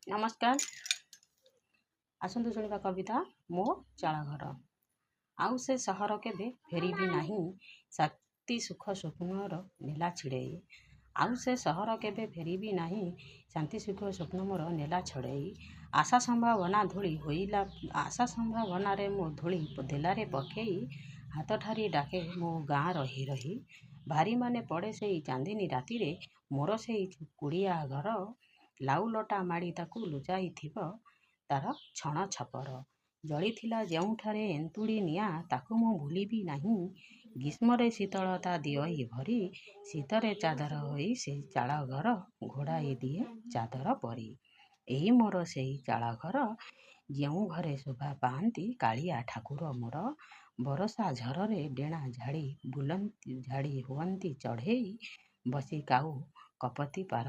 नमस्कार। आसतु शुणिबा कविता मो चाଳ घर। आउ से सहर केबे फेरिबी नाही, शांति सुख स्वप्नर नेला छिड़ेई। आउ से सहर केबे फेरिबी नाही, शांति सुख स्वप्न मोर नेला छड़ेई। आशा संभावना धूली होइला, आशा संभावना रे मो धूली देलारे पकेई। हाथ ठारी डाके मो गाँ रही रही, भारी माने पड़े सेई चांदिनी रातिरे मोर सेई कुड़िया घर। लाउ लटा माड़ी ताकू लुचाइथिब तार छण छपर। जଳିଥିଲା ଯେଉଁଠାରେ ଏନ୍ତୁଡ଼ି ନିଆଁ ତାକୁ ମୁଁ ଭୁଲିବି ନାହିଁ। ଗ୍ରୀଷ୍ମରେ ଶୀତଳତା ଦିଅଇ ଭରି, ଶୀତରେ ଚାଦର ହୋଇ ସେଇ ଚାଳ ଘର ଘୋଡ଼ାଇ ଦିଏ ଚାଦର ପରି। ଏହି ମୋର ସେଇ ଚାଳ ଘର, ଯେଉଁ ଘରେ ଶୋଭା ପାଆନ୍ତି କାଳିଆ ଠାକୁର ମୋର। ବରଷା ଝରରେ ଡେଣା ଝାଡ଼ି ହୁଅନ୍ତି ଚଢ଼େଇ, ବସି କାଉ କପତି ପାର।